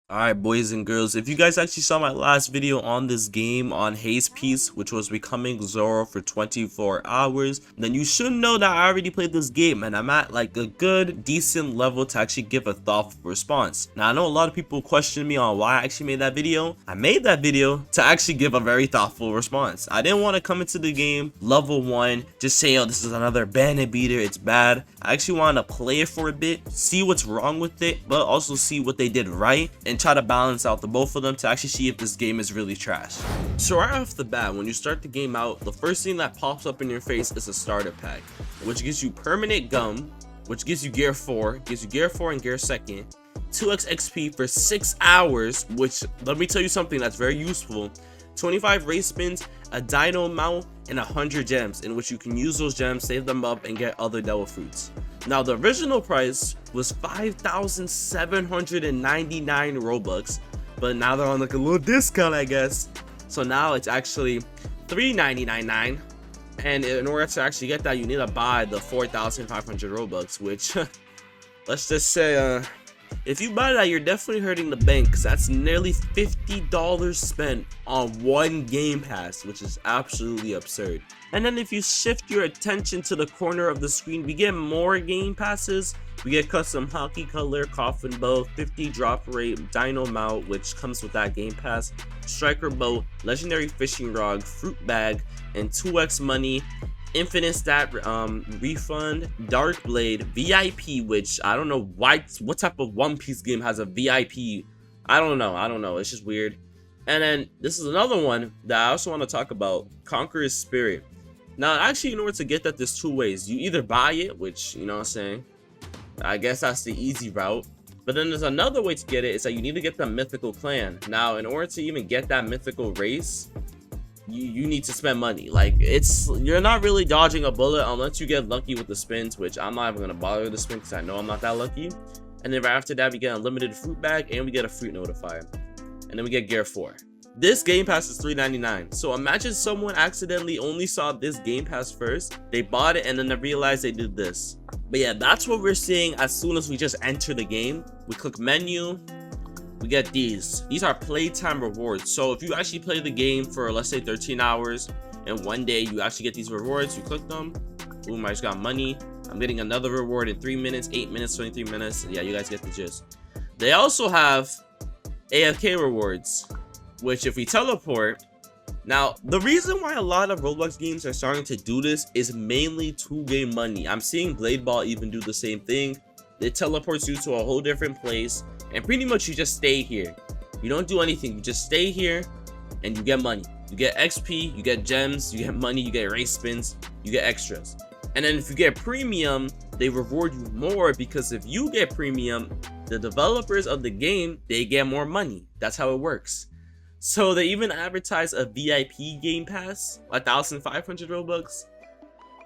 Alright, boys and girls, if you guys actually saw my last video on this game on Haze piece, which was becoming Zoro for 24 hours, then you should know that I already played this game and I'm at like a good decent level to actually give a thoughtful response. Now I know a lot of people question me on why I actually made that video. I made that video to actually give a very thoughtful response. I didn't want to come into the game level 1 just say, oh, this is another bandit beater, it's bad. I actually wanted to play it for a bit, see what's wrong with it, but also see what they did right and try to balance out the both of them to actually see if this game is really trash. So right off the bat, when you start the game out, the first thing that pops up in your face is a starter pack, which gives you permanent gum, which gives you gear 4, and gear 2x XP for 6 hours, which let me tell you something that's very useful. 25 race spins, a dino mount, and 100 gems, in which you can use those gems, save them up, and get other devil fruits. Now the original price was 5,799 Robux, but now they're on like a little discount, I guess. So now it's actually 3,999, and in order to actually get that, you need to buy the 4,500 Robux, which let's just say if you buy that, you're definitely hurting the bank, because that's nearly $50 spent on one game pass, which is absolutely absurd. And then if you shift your attention to the corner of the screen, we get more game passes. We get custom hockey color, coffin bow, 50 drop rate, dino mount, which comes with that game pass, striker bow, legendary fishing rod, fruit bag, and 2x money, infinite stat refund, dark blade, VIP, which I don't know why, what type of One Piece game has a VIP. I don't know, it's just weird. And then this is another one that I also want to talk about, Conqueror's Spirit. Now actually, in order to get that, there's two ways. You either buy it, which, you know what I'm saying, I guess that's the easy route, but then there's another way to get it. It's that you need to get the mythical clan. Now in order to even get that mythical race, you need to spend money. Like, you're not really dodging a bullet unless you get lucky with the spins, which I'm not even gonna bother with the spin because I know I'm not that lucky. And then right after that, we get an unlimited fruit bag and we get a fruit notifier, and then we get gear 4. This game pass is $3.99. So imagine someone accidentally only saw this game pass first, they bought it, and then they realized they did this. But yeah, that's what we're seeing as soon as we just enter the game. We click menu, we get these are playtime rewards. So if you actually play the game for, let's say, 13 hours and one day you actually get these rewards, you click them, boom, I just got money. I'm getting another reward in 3 minutes, 8 minutes, 23 minutes. Yeah, you guys get the gist. They also have AFK rewards, which if we teleport, now the reason why a lot of Roblox games are starting to do this is mainly to gain money. I'm seeing Blade Ball even do the same thing. It teleports you to a whole different place, and pretty much you just stay here. You don't do anything, you just stay here and you get money. You get XP, you get gems, you get money, you get race spins, you get extras. And then if you get premium, they reward you more, because if you get premium, the developers of the game, they get more money. That's how it works. So they even advertise a VIP game pass, 1,500 Robux.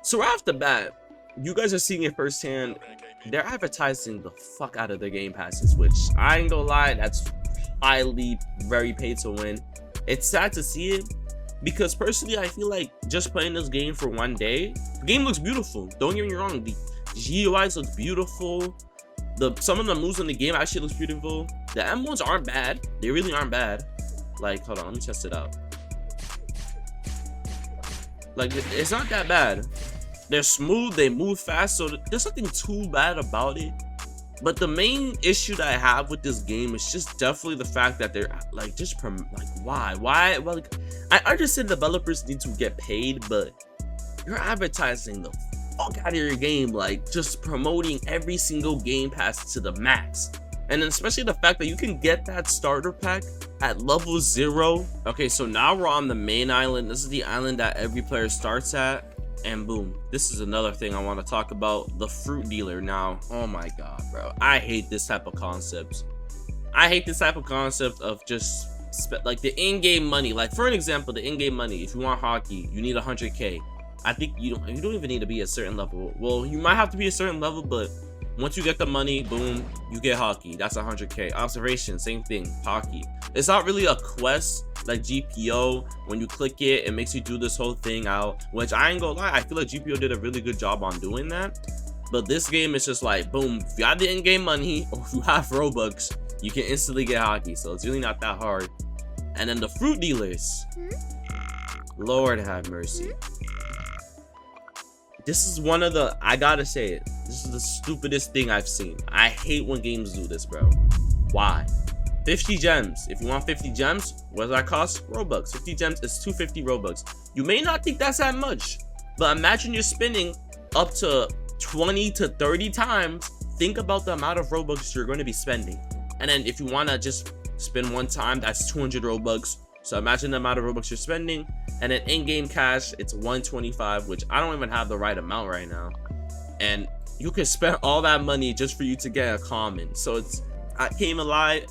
So right off the bat, you guys are seeing it firsthand. They're advertising the fuck out of their game passes, which I ain't gonna lie, that's highly very paid to win. It's sad to see it, because personally I feel like just playing this game for one day, the game looks beautiful, don't get me wrong, the GUIs look beautiful, some of the moves in the game actually looks beautiful, the M1s aren't bad, they really aren't bad. Like, hold on, let me test it out. Like, it's not that bad. They're smooth, they move fast, so there's nothing too bad about it. But the main issue that I have with this game is just definitely the fact that they're like, why? Well, like, I understand developers need to get paid, but you're advertising the fuck out of your game, like just promoting every single game pass to the max. And then especially the fact that you can get that starter pack at level 0. Okay, so now we're on the main island. This is the island that every player starts at. And boom, this is another thing I want to talk about, the fruit dealer. Now, oh my god, bro, I hate this type of concept. I hate this type of concept of just like the in-game money. Like, for an example, the in-game money, if you want hockey, you need 100k. I think you don't even need to be a certain level. Well, you might have to be a certain level, but once you get the money, boom, you get hockey. That's 100k. Observation, same thing, hockey. It's not really a quest like GPO. When you click it, it makes you do this whole thing out, which I ain't gonna lie, I feel like GPO did a really good job on doing that. But this game is just like, boom, if you have the in-game money or if you have Robux, You can instantly get hockey, so it's really not that hard. And then the fruit dealers. Lord have mercy. This is one of the, I gotta say it, this is the stupidest thing I've seen. I hate when games do this, bro. Why? 50 gems. If you want 50 gems, what does that cost? Robux. 50 gems is 250 Robux. You may not think that's that much, but imagine you're spending up to 20 to 30 times. Think about the amount of Robux you're going to be spending. And then if you want to just spend one time, that's 200 Robux. So imagine the amount of Robux you're spending. And then in-game cash, it's 125, which I don't even have the right amount right now. And you can spend all that money just for you to get a common. So it's, I can't even lie,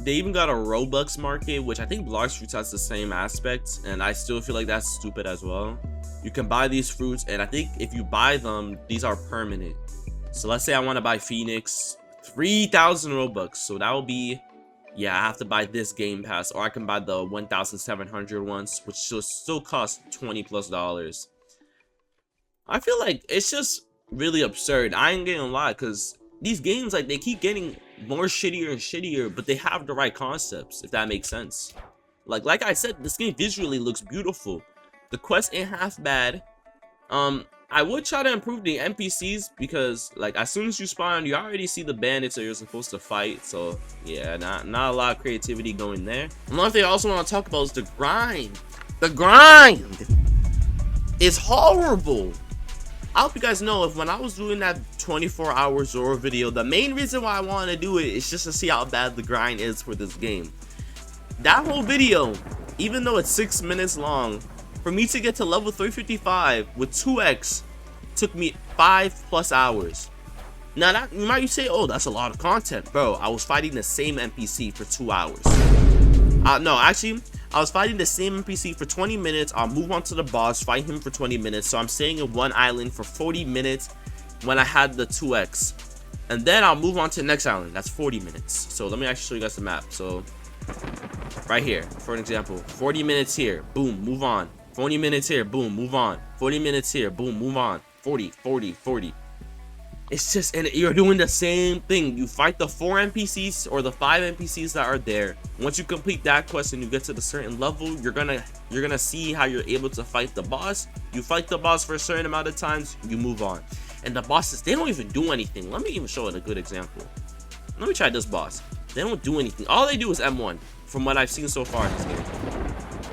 they even got a Robux market, which I think Blox Fruits has the same aspects, and I still feel like that's stupid as well. You can buy these fruits, and I think if you buy them, these are permanent. So let's say I want to buy Phoenix, 3,000 Robux, so that will be, yeah, I have to buy this game pass, or I can buy the 1,700 ones, which still cost $20+. I feel like it's just really absurd. I ain't gonna lie, because these games, like, they keep getting more shittier and shittier, but they have the right concepts, if that makes sense. Like I said, this game visually looks beautiful. The quest ain't half bad. I would try to improve the NPCs, because like as soon as you spawn, you already see the bandits that you're supposed to fight. So yeah, not a lot of creativity going there. Another thing I also want to talk about is the grind. The grind is horrible. I hope you guys know, if when I was doing that 24-hour Zoro video, the main reason why I want to do it is just to see how bad the grind is for this game. That whole video, even though it's 6 minutes long, for me to get to level 355 with 2x took me 5+ hours. Now that you might say, oh, that's a lot of content, bro. I was fighting the same NPC for 2 hours. No, actually, I was fighting the same NPC for 20 minutes. I'll move on to the boss, fight him for 20 minutes. So I'm staying in one island for 40 minutes when I had the 2x. And then I'll move on to the next island. That's 40 minutes. So let me actually show you guys the map. So right here, for an example, 40 minutes here, boom, move on. 40 minutes here, boom, move on. 40 minutes here, boom, move on. 40, 40, 40. It's just, and you're doing the same thing. You fight the 4 NPCs or the 5 NPCs that are there. Once you complete that quest and you get to the certain level, you're gonna see how you're able to fight the boss. You fight the boss for a certain amount of times, you move on. And the bosses, they don't even do anything. Let me even show it a good example. Let me try this boss. They don't do anything. All they do is M1 from what I've seen so far in this game.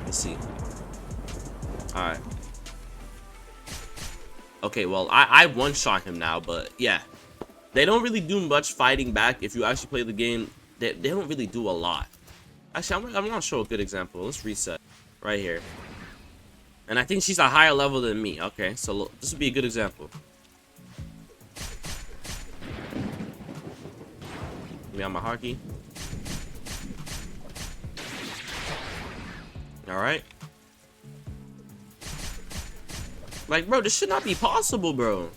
Let's see. Alright. Okay, well, I one-shot him now, but yeah. They don't really do much fighting back. If you actually play the game, they don't really do a lot. Actually, I'm gonna show a good example. Let's reset right here. And I think she's a higher level than me. Okay, so look, this would be a good example. Give me on my hockey. Alright. Like, bro, this should not be possible, bro.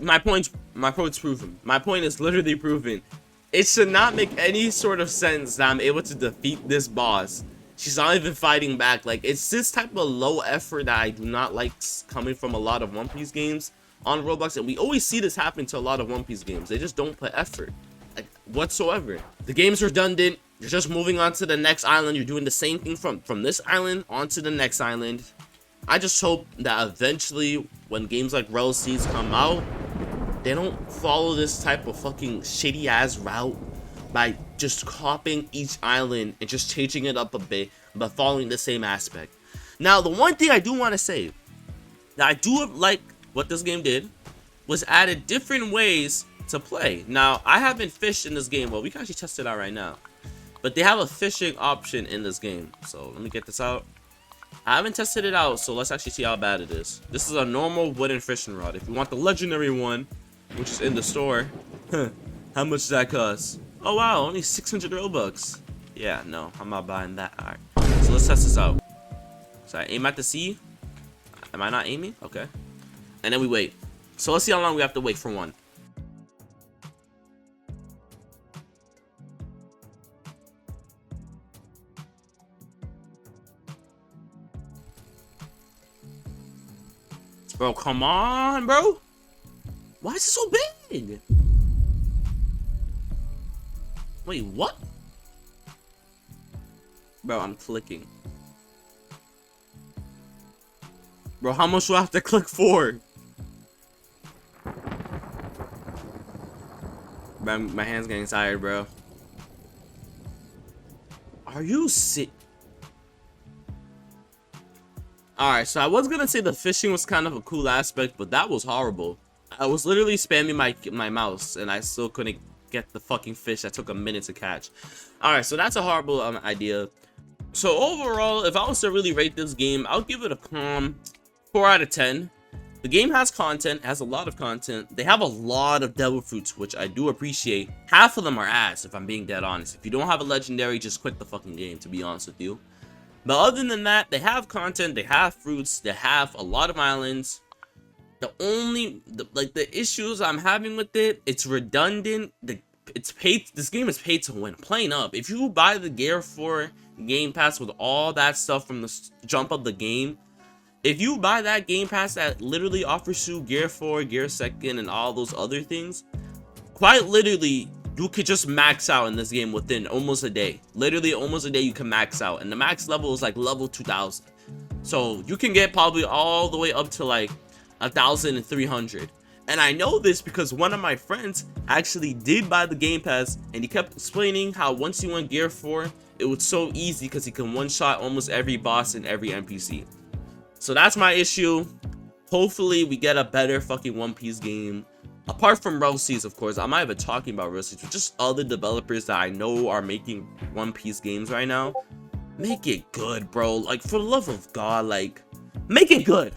My point's proven. My point is literally proven. It should not make any sort of sense that I'm able to defeat this boss. She's not even fighting back. Like, it's this type of low effort that I do not like coming from a lot of One Piece games on Roblox. And we always see this happen to a lot of One Piece games. They just don't put effort, like, whatsoever. The game's redundant. You're just moving on to the next island. You're doing the same thing from this island onto the next island. I just hope that eventually, when games like Rel Seeds come out, they don't follow this type of fucking shitty ass route by just copying each island and just changing it up a bit, but following the same aspect. Now, the one thing I do want to say that I do like what this game did was added different ways to play. Now, I haven't fished in this game. Well, we can actually test it out right now. But they have a fishing option in this game. So let me get this out. I haven't tested it out, so let's actually see how bad it is. This is a normal wooden fishing rod. If you want the legendary one, which is in the store, how much does that cost? Oh wow, only 600 Robux. Yeah, no, I'm not buying that. Alright, so let's test this out. So I aim at the sea. Am I not aiming? Okay. And then we wait. So let's see how long we have to wait for one. Bro, come on, bro. Why is it so big? Wait, what? Bro, I'm clicking. Bro, how much do I have to click for? Bro, my hand's getting tired, bro. Are you sick? Alright, so I was gonna say the fishing was kind of a cool aspect, but that was horrible. I was literally spamming my mouse, and I still couldn't get the fucking fish that took a minute to catch. Alright, so that's a horrible idea. So overall, if I was to really rate this game, I'll give it a calm 4 out of 10. The game has content, has a lot of content. They have a lot of devil fruits, which I do appreciate. Half of them are ass, if I'm being dead honest. If you don't have a legendary, just quit the fucking game, to be honest with you. But other than that, they have content, they have fruits, they have a lot of islands. The only, the issues I'm having with it, it's redundant. It's paid. This game is paid to win. Plain up. If you buy the Gear 4 Game Pass with all that stuff from the jump of the game, if you buy that Game Pass that literally offers you Gear 4, Gear 2nd, and all those other things, quite literally, you could just max out in this game within almost a day. Literally, almost a day you can max out. And the max level is like level 2000. So you can get probably all the way up to like 1,300. And I know this because one of my friends actually did buy the Game Pass, and he kept explaining how once you went Gear 4, it was so easy because he can one-shot almost every boss and every NPC. So that's my issue. Hopefully we get a better fucking One Piece game. Apart from Rossies, of course. I'm not even talking about Rossies, but just other developers that I know are making One Piece games right now. Make it good, bro. Like, for the love of God, like, make it good.